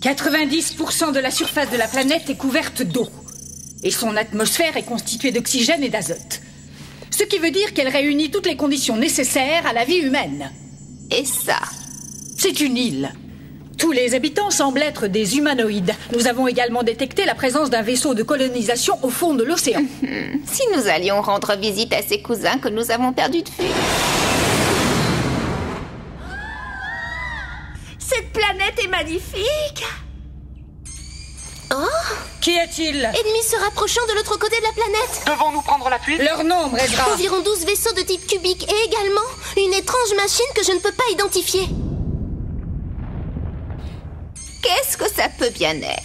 90% de la surface de la planète est couverte d'eau. Et son atmosphère est constituée d'oxygène et d'azote. Ce qui veut dire qu'elle réunit toutes les conditions nécessaires à la vie humaine. Et ça? C'est une île. Tous les habitants semblent être des humanoïdes. Nous avons également détecté la présence d'un vaisseau de colonisation au fond de l'océan. Si nous allions rendre visite à ces cousins que nous avons perdus de vue. Cette planète est magnifique. Oh! Qui est-il? Ennemis se rapprochant de l'autre côté de la planète. Devons-nous prendre la fuite? Leur nombre, Ezra? Environ 12 vaisseaux de type cubique et également une étrange machine que je ne peux pas identifier. Qu'est-ce que ça peut bien être?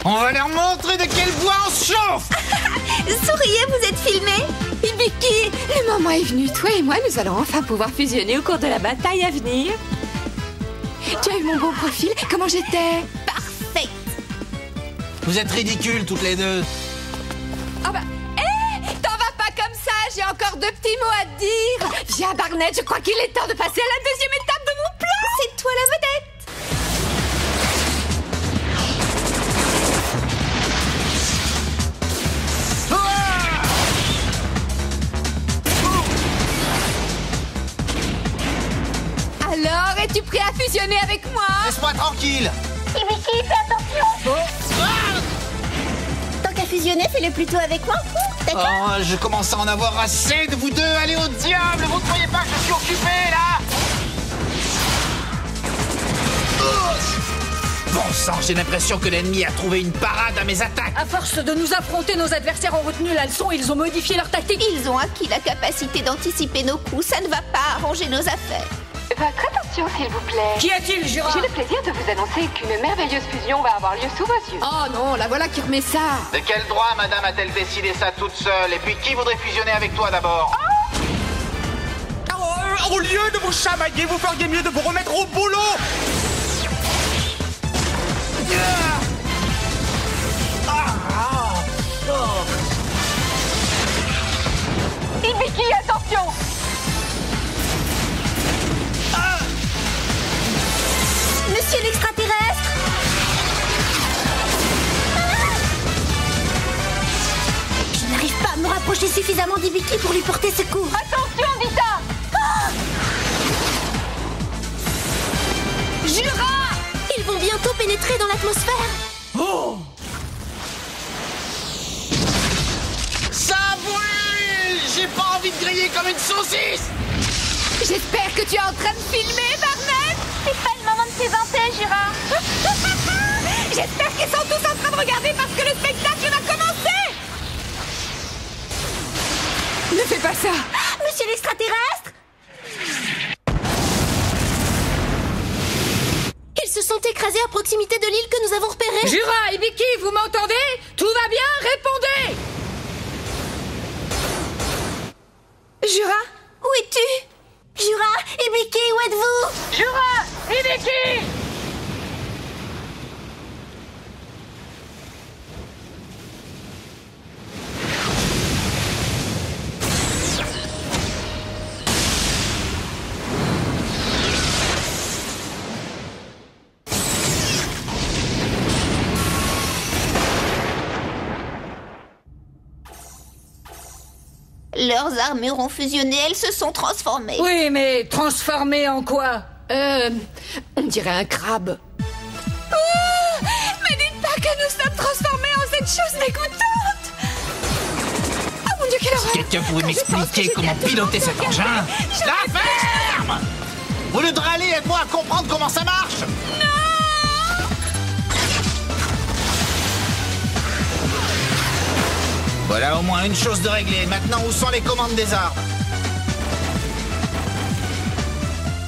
On va leur montrer de quel bois on se chauffe. Souriez, vous êtes filmé? Hibiki, le moment est venu. Toi et moi, nous allons enfin pouvoir fusionner au cours de la bataille à venir. Tu as eu mon bon profil? Comment j'étais? Parfait. Vous êtes ridicules toutes les deux. Ah bah, t'en vas pas comme ça, j'ai encore 2 petits mots à te dire. Viens, Barnett, je crois qu'il est temps de passer à la deuxième étape de mon plan. C'est toi la vedette. Alors, es-tu prêt à fusionner avec moi? Laisse-moi tranquille. Hibiki, fais attention. Tant qu'à fusionner, fais-le plutôt avec moi. D'accord? Oh, je commence à en avoir assez de vous deux. Allez au diable. Vous ne croyez pas que je suis occupé, là? Bon sang, j'ai l'impression que l'ennemi a trouvé une parade à mes attaques. À force de nous affronter, nos adversaires ont retenu la leçon et ils ont modifié leur tactique. Ils ont acquis la capacité d'anticiper nos coups. Ça ne va pas arranger nos affaires. Votre attention, s'il vous plaît. Qui est-il, Jura? J'ai le plaisir de vous annoncer qu'une merveilleuse fusion va avoir lieu sous vos yeux. Oh non, la voilà qui remet ça. De quel droit madame a-t-elle décidé ça toute seule? Et puis qui voudrait fusionner avec toi d'abord? Au lieu de vous chamailler, vous feriez mieux de vous remettre au boulot. Hibiki, attention! Monsieur l'extraterrestre! Je n'arrive pas à me rapprocher suffisamment d'Hibiki pour lui porter secours. Attention, Vita! Jura! Ils vont bientôt pénétrer dans l'atmosphère. Oh! Ça brûle! J'ai pas envie de griller comme une saucisse! J'espère que tu es en train de filmer, Barnett. C'est pas le moment de plaisanter, Jura. J'espère qu'ils sont tous en train de regarder parce que le spectacle va commencer. Ne fais pas ça. Monsieur l'extraterrestre! Ils se sont écrasés à proximité de l'île que nous avons repérée. Jura, Hibiki, vous m'entendez? Tout va bien? Répondez! Jura, où es-tu? Jura, Hibiki, où êtes-vous? Jura! Hibiki! Leurs armures ont fusionné, elles se sont transformées. Oui, mais transformé en quoi? On dirait un crabe. Oh, mais dites pas que nous sommes transformés en cette chose dégoûtante. Oh mon Dieu, quelle horreur. Quelqu'un pourrait m'expliquer comment piloter cet engin? La ferme! Au lieu de râler, aide-moi à comprendre comment ça marche! Voilà au moins une chose de réglée. Maintenant, où sont les commandes des armes?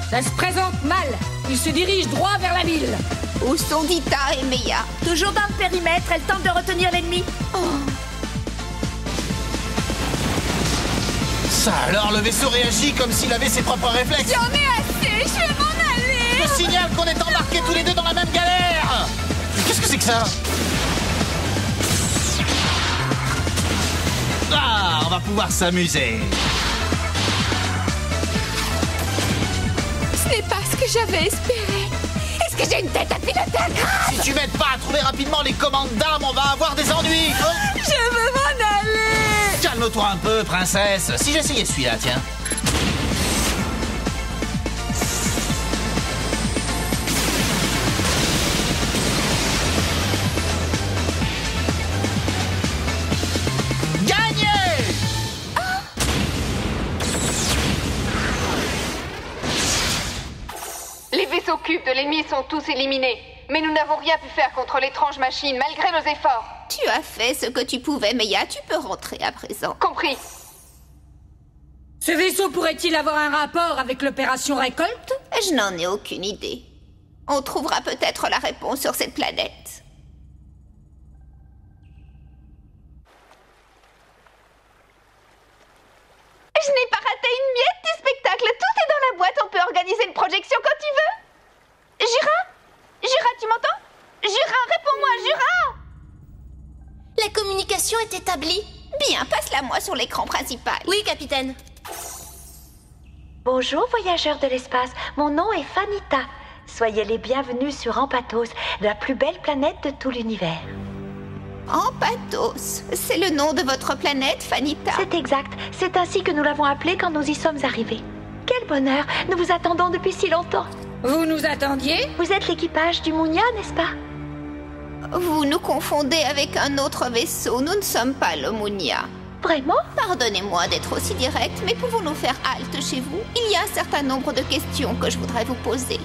Ça se présente mal. Ils se dirigent droit vers la ville. Où sont Dita et Meia? Toujours dans le périmètre, elle tente de retenir l'ennemi. Ça alors, le vaisseau réagit comme s'il avait ses propres réflexes. J'en ai assez, je vais m'en aller. Je signale qu'on est embarqués tous les deux dans la même galère. Mais qu'est-ce que c'est que ça? Ah, on va pouvoir s'amuser. Ce n'est pas ce que j'avais espéré. Est-ce que j'ai une tête à piloter un crabe? Si tu m'aides pas à trouver rapidement les commandes d'armes, on va avoir des ennuis. Oh. Je veux m'en aller. Calme-toi un peu, princesse. Si j'essayais celui-là, tiens. Les vaisseaux cubes de l'ennemi sont tous éliminés. Mais nous n'avons rien pu faire contre l'étrange machine, malgré nos efforts. Tu as fait ce que tu pouvais, Meia. Tu peux rentrer à présent. Compris. Ce vaisseau pourrait-il avoir un rapport avec l'opération Récolte? Je n'en ai aucune idée. On trouvera peut-être la réponse sur cette planète. Je n'ai pas raté une miette du spectacle. Tout est dans la boîte. On peut organiser une projection quand tu veux. Jura? Jura, tu m'entends? Jura, réponds-moi, Jura! La communication est établie. Bien, passe-la moi sur l'écran principal. Oui, capitaine. Bonjour voyageurs de l'espace, mon nom est Fanita. Soyez les bienvenus sur Ampatos, la plus belle planète de tout l'univers. Ampatos, c'est le nom de votre planète, Fanita? C'est exact, c'est ainsi que nous l'avons appelée quand nous y sommes arrivés. Quel bonheur, nous vous attendons depuis si longtemps. Vous nous attendiez? Vous êtes l'équipage du Mounia, n'est-ce pas? Vous nous confondez avec un autre vaisseau, nous ne sommes pas le Mounia. Vraiment? Pardonnez-moi d'être aussi direct, mais pouvons-nous faire halte chez vous? Il y a un certain nombre de questions que je voudrais vous poser.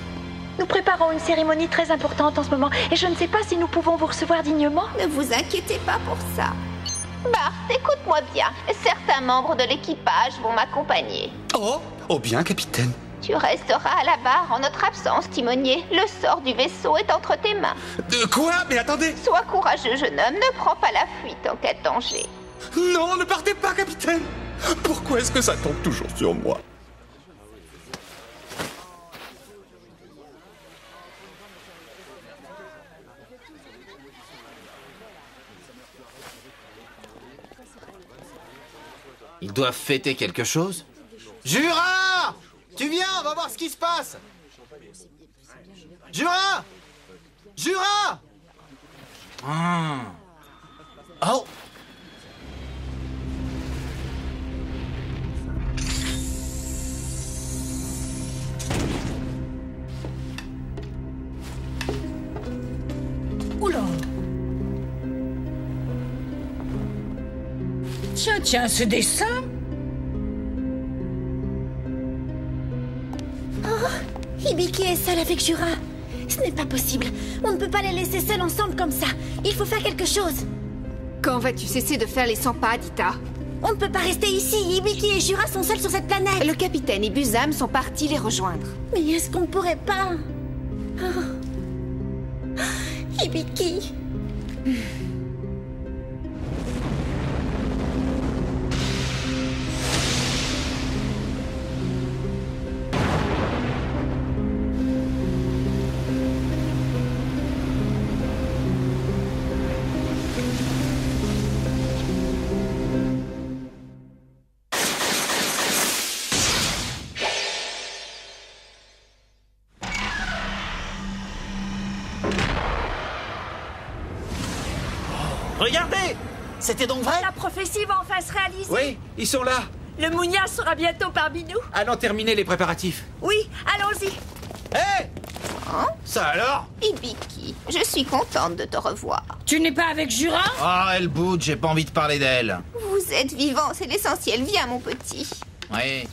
Nous préparons une cérémonie très importante en ce moment, et je ne sais pas si nous pouvons vous recevoir dignement. Ne vous inquiétez pas pour ça. Bart, écoute-moi bien. Certains membres de l'équipage vont m'accompagner. Oh bien, capitaine. Tu resteras à la barre en notre absence, timonier. Le sort du vaisseau est entre tes mains. De quoi? Mais attendez. Sois courageux, jeune homme. Ne prends pas la fuite en cas de danger. Non, ne partez pas, capitaine. Pourquoi est-ce que ça tombe toujours sur moi? Ils doivent fêter quelque chose. Jura! Tu viens, on va voir ce qui se passe. Jura! Jura! Oh! Oula! Tiens, ce dessin. Hibiki est seule avec Jura. Ce n'est pas possible. On ne peut pas les laisser seuls ensemble comme ça. Il faut faire quelque chose. Quand vas-tu cesser de faire les 100 pas, Dita? On ne peut pas rester ici. Hibiki et Jura sont seuls sur cette planète. Le capitaine et Buzam sont partis les rejoindre. Mais est-ce qu'on pourrait pas... Oh. Hibiki... Regardez! C'était donc vrai? La prophétie va enfin se réaliser. Oui, ils sont là. Le Mounia sera bientôt parmi nous. Allons terminer les préparatifs. Oui, allons-y. Hé! Ça alors? Hibiki, je suis contente de te revoir. Tu n'es pas avec Jura? Oh, elle boude, j'ai pas envie de parler d'elle. Vous êtes vivant, c'est l'essentiel. Viens, mon petit. Oui.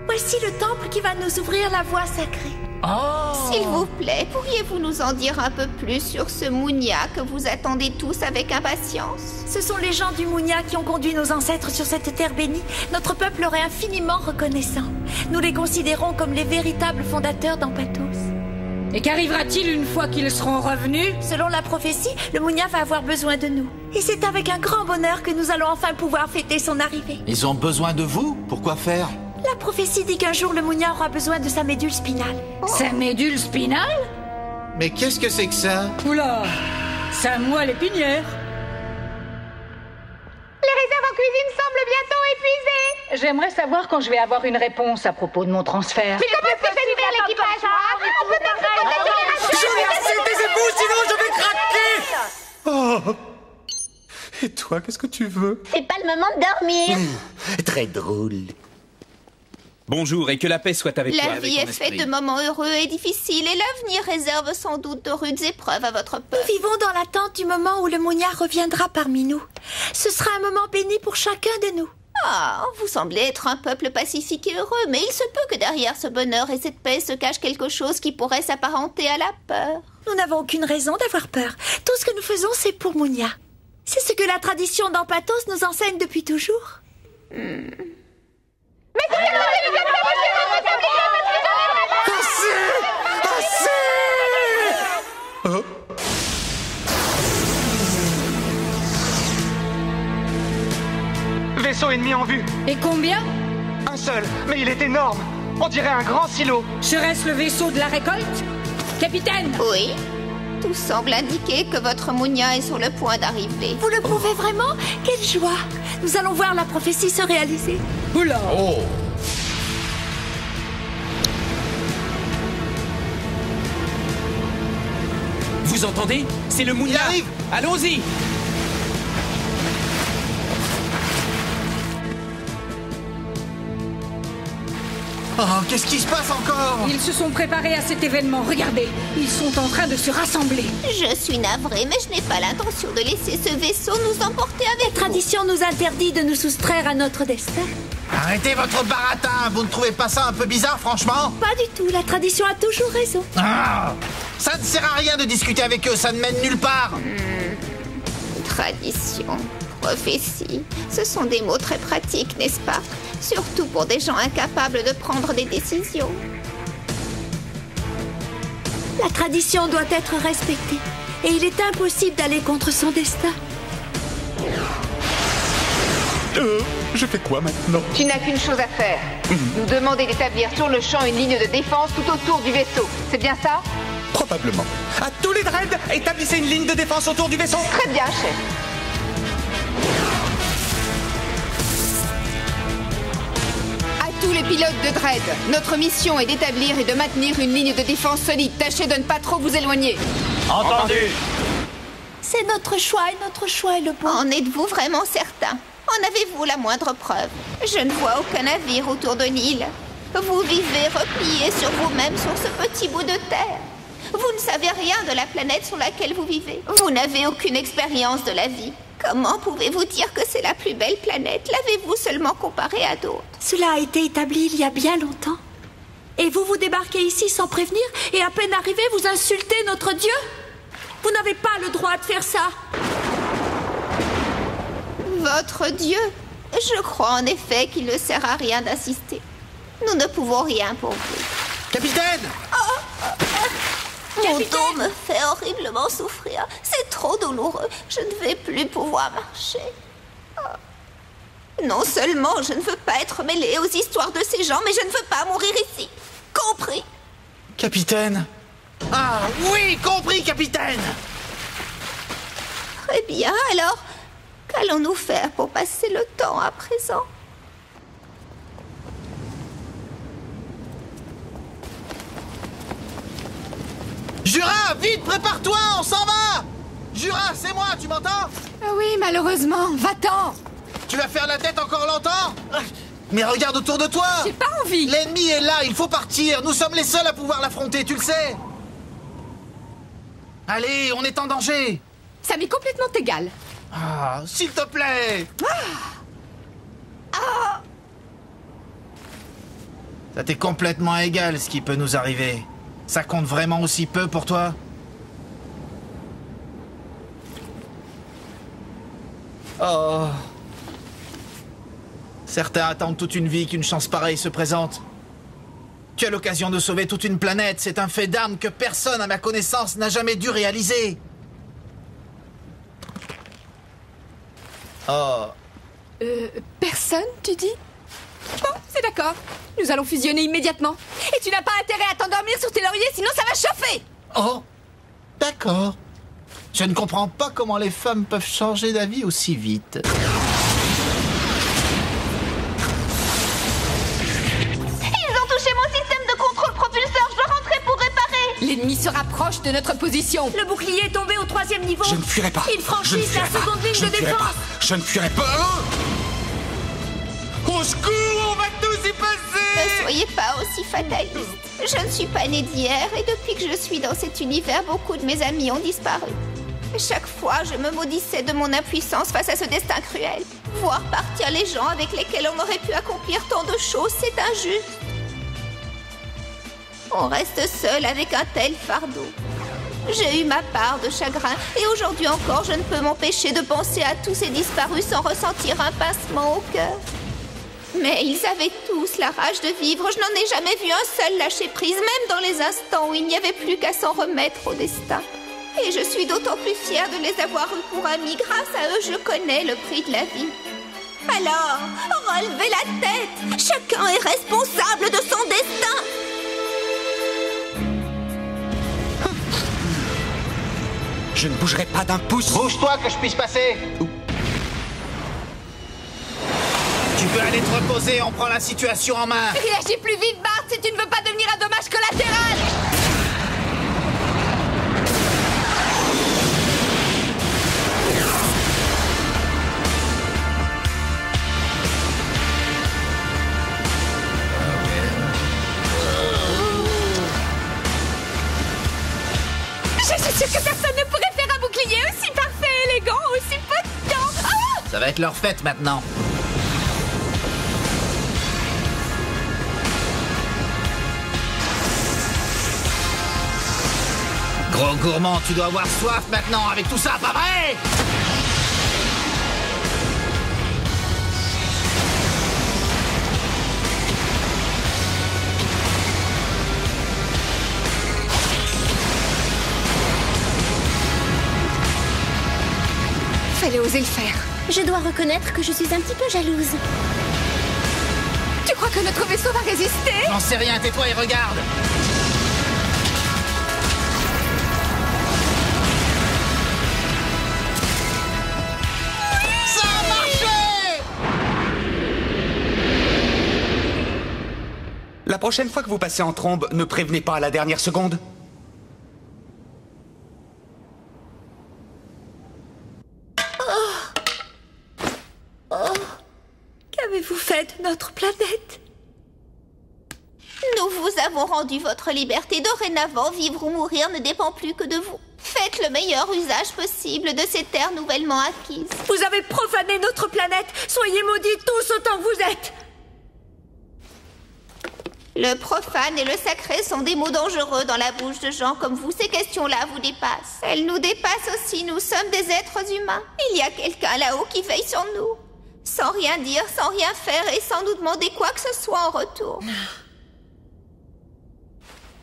Voici le temple qui va nous ouvrir la voie sacrée. S'il vous plaît, pourriez-vous nous en dire un peu plus sur ce Mounia que vous attendez tous avec impatience? Ce sont les gens du Mounia qui ont conduit nos ancêtres sur cette terre bénie. Notre peuple leur est infiniment reconnaissant. Nous les considérons comme les véritables fondateurs d'Ampatos. Et qu'arrivera-t-il une fois qu'ils seront revenus? Selon la prophétie, le Mounia va avoir besoin de nous. Et c'est avec un grand bonheur que nous allons enfin pouvoir fêter son arrivée. Ils ont besoin de vous? Pourquoi faire? La prophétie dit qu'un jour le Mounia aura besoin de sa médule spinale. Sa médule spinale? Mais qu'est-ce que c'est que ça? Oula, c'est à moi l'épinière. Les réserves en cuisine semblent bientôt épuisées. J'aimerais savoir quand je vais avoir une réponse à propos de mon transfert. Mais comment est-ce que fait faire l'équipage, moi? On peut pas faire J'en ai assez de tes épouses, sinon je vais craquer. Oh. Et toi, qu'est-ce que tu veux? C'est pas le moment de dormir. Très drôle. Bonjour et que la paix soit avec toi. La vie est faite de moments heureux et difficiles et l'avenir réserve sans doute de rudes épreuves à votre peuple. Nous vivons dans l'attente du moment où le Mounia reviendra parmi nous. Ce sera un moment béni pour chacun de nous. Ah, vous semblez être un peuple pacifique et heureux, mais il se peut que derrière ce bonheur et cette paix se cache quelque chose qui pourrait s'apparenter à la peur. Nous n'avons aucune raison d'avoir peur. Tout ce que nous faisons, c'est pour Mounia. C'est ce que la tradition d'Ampatos nous enseigne depuis toujours. Oh. Vaisseau ennemi en vue. Et combien? Un seul, mais il est énorme. On dirait un grand silo. Serait-ce le vaisseau de la récolte? Capitaine! Oui. Tout semble indiquer que votre Mounia est sur le point d'arriver. Vous le prouvez vraiment? Quelle joie! Nous allons voir la prophétie se réaliser. Oula! Oh. Vous entendez? C'est le Mounia. Il arrive. Allons-y. Oh, qu'est-ce qui se passe encore? Ils se sont préparés à cet événement. Regardez, ils sont en train de se rassembler. Je suis navrée, mais je n'ai pas l'intention de laisser ce vaisseau nous emporter avec La tradition nous interdit de nous soustraire à notre destin. Arrêtez votre baratin. Vous ne trouvez pas ça un peu bizarre, franchement? Pas du tout, la tradition a toujours raison. Ah, ça ne sert à rien de discuter avec eux, ça ne mène nulle part. Tradition, prophétie, ce sont des mots très pratiques, n'est-ce pas? Surtout pour des gens incapables de prendre des décisions. La tradition doit être respectée. Et il est impossible d'aller contre son destin. Je fais quoi maintenant? Tu n'as qu'une chose à faire. Nous demander d'établir sur le champ une ligne de défense tout autour du vaisseau. C'est bien ça? Probablement. À tous les dreads, établissez une ligne de défense autour du vaisseau. Très bien, chef. À tous les pilotes de Dread, notre mission est d'établir et de maintenir une ligne de défense solide. Tâchez de ne pas trop vous éloigner. Entendu. C'est notre choix et notre choix est le bon. En êtes-vous vraiment certain? En avez-vous la moindre preuve? Je ne vois aucun navire autour de l'île. Vous vivez replié sur vous-même sur ce petit bout de terre. Vous ne savez rien de la planète sur laquelle vous vivez. Vous n'avez aucune expérience de la vie. Comment pouvez-vous dire que c'est la plus belle planète? L'avez-vous seulement comparée à d'autres? Cela a été établi il y a bien longtemps. Et vous vous débarquez ici sans prévenir et à peine arrivé, vous insultez notre Dieu? Vous n'avez pas le droit de faire ça. Votre Dieu? Je crois en effet qu'il ne sert à rien d'insister. Nous ne pouvons rien pour vous. Capitaine! Mon dos me fait horriblement souffrir. C'est trop douloureux. Je ne vais plus pouvoir marcher. Non seulement je ne veux pas être mêlée aux histoires de ces gens, mais je ne veux pas mourir ici. Compris? Capitaine? Ah, oui, compris, capitaine! Très bien, alors, qu'allons-nous faire pour passer le temps à présent? Jura, vite, prépare-toi, on s'en va! Jura, c'est moi, tu m'entends? Oui, malheureusement. Va-t'en. Tu vas faire la tête encore longtemps? Mais regarde autour de toi! J'ai pas envie. L'ennemi est là, il faut partir. Nous sommes les seuls à pouvoir l'affronter, tu le sais. Allez, on est en danger. Ça m'est complètement égal. Ah, s'il te plaît. Ça t'est complètement égal ce qui peut nous arriver. Ça compte vraiment aussi peu pour toi? Oh. Certains attendent toute une vie qu'une chance pareille se présente. Tu as l'occasion de sauver toute une planète. C'est un fait d'armes que personne, à ma connaissance, n'a jamais dû réaliser. Oh. Personne, tu dis? Bon, c'est d'accord. Nous allons fusionner immédiatement. Et tu n'as pas intérêt à t'endormir sur tes lauriers, sinon ça va chauffer. Oh. D'accord. Je ne comprends pas comment les femmes peuvent changer d'avis aussi vite. Ils ont touché mon système de contrôle propulseur. Je dois rentrer pour réparer. L'ennemi se rapproche de notre position. Le bouclier est tombé au 3e niveau. Je ne fuirai pas. Ils franchissent la seconde ligne de défense. Je ne fuirai pas. Au secours, on va tous y passer. Ne soyez pas aussi fataliste. Je ne suis pas née d'hier et depuis que je suis dans cet univers, beaucoup de mes amis ont disparu. Chaque fois, je me maudissais de mon impuissance face à ce destin cruel. Voir partir les gens avec lesquels on aurait pu accomplir tant de choses, c'est injuste. On reste seul avec un tel fardeau. J'ai eu ma part de chagrin et aujourd'hui encore, je ne peux m'empêcher de penser à tous ces disparus sans ressentir un pincement au cœur. Mais ils avaient tous la rage de vivre. Je n'en ai jamais vu un seul lâcher prise, même dans les instants où il n'y avait plus qu'à s'en remettre au destin. Et je suis d'autant plus fière de les avoir eus pour amis. Grâce à eux, je connais le prix de la vie. Alors, relevez la tête. Chacun est responsable de son destin. Je ne bougerai pas d'un pouce. Bouge-toi que je puisse passer. Tu peux aller te reposer, on prend la situation en main. Réagis plus vite, Bart, si tu ne veux pas devenir un dommage collatéral. Je suis sûre que personne ne pourrait faire un bouclier aussi parfait, élégant, aussi peu de temps. Ah! Ça va être leur fête maintenant. Gros gourmand, tu dois avoir soif maintenant avec tout ça, pas vrai? Fallait oser le faire. Je dois reconnaître que je suis un petit peu jalouse. Tu crois que notre vaisseau va résister? J'en sais rien, tais-toi et regarde. Ça a marché! La prochaine fois que vous passez en trombe, ne prévenez pas à la dernière seconde. Qu'avez-vous fait de notre planète? Nous vous avons rendu votre liberté. Dorénavant, vivre ou mourir ne dépend plus que de vous. Faites le meilleur usage possible de ces terres nouvellement acquises. Vous avez profané notre planète. Soyez maudits tous autant que vous êtes. Le profane et le sacré sont des mots dangereux dans la bouche de gens comme vous. Ces questions-là vous dépassent. Elles nous dépassent aussi. Nous sommes des êtres humains. Il y a quelqu'un là-haut qui veille sur nous. Sans rien dire, sans rien faire et sans nous demander quoi que ce soit en retour.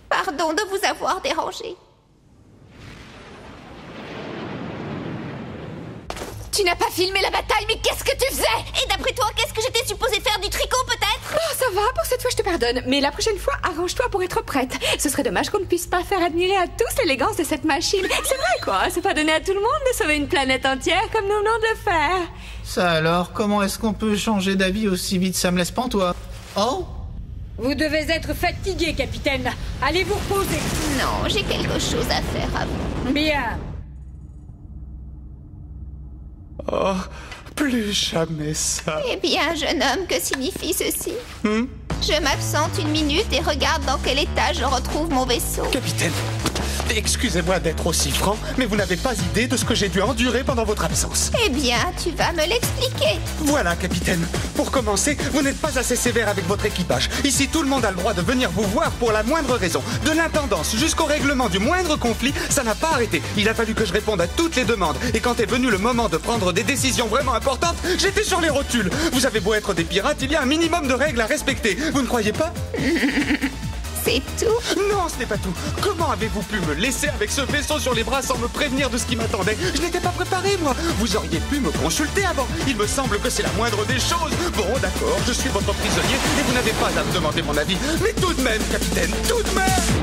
Pardon de vous avoir dérangé. Tu n'as pas filmé la bataille, mais qu'est-ce que tu faisais? Et d'après toi, qu'est-ce que j'étais supposée faire? Du tricot, peut-être? Oh, ça va, pour cette fois je te pardonne. Mais la prochaine fois, arrange-toi pour être prête. Ce serait dommage qu'on ne puisse pas faire admirer à tous l'élégance de cette machine. C'est vrai quoi, c'est pas donné à tout le monde de sauver une planète entière comme nous venons de le faire. Ça alors, comment est-ce qu'on peut changer d'avis aussi vite? Ça me laisse pantois. Oh? Vous devez être fatigué, capitaine. Allez vous reposer. Non, j'ai quelque chose à faire avant. Bien. Oh, plus jamais ça. Eh bien, jeune homme, que signifie ceci? Je m'absente une minute et regarde dans quel état je retrouve mon vaisseau. Capitaine, excusez-moi d'être aussi franc, mais vous n'avez pas idée de ce que j'ai dû endurer pendant votre absence. Eh bien, tu vas me l'expliquer. Voilà, capitaine. Pour commencer, vous n'êtes pas assez sévère avec votre équipage. Ici, tout le monde a le droit de venir vous voir pour la moindre raison. De l'intendance jusqu'au règlement du moindre conflit, ça n'a pas arrêté. Il a fallu que je réponde à toutes les demandes. Et quand est venu le moment de prendre des décisions vraiment importantes, j'étais sur les rotules. Vous avez beau être des pirates, il y a un minimum de règles à respecter. Vous ne croyez pas? C'est tout? Non, ce n'est pas tout. Comment avez-vous pu me laisser avec ce vaisseau sur les bras sans me prévenir de ce qui m'attendait? Je n'étais pas préparé, moi. Vous auriez pu me consulter avant. Il me semble que c'est la moindre des choses. Bon, d'accord, je suis votre prisonnier et vous n'avez pas à me demander mon avis. Mais tout de même, capitaine, tout de même!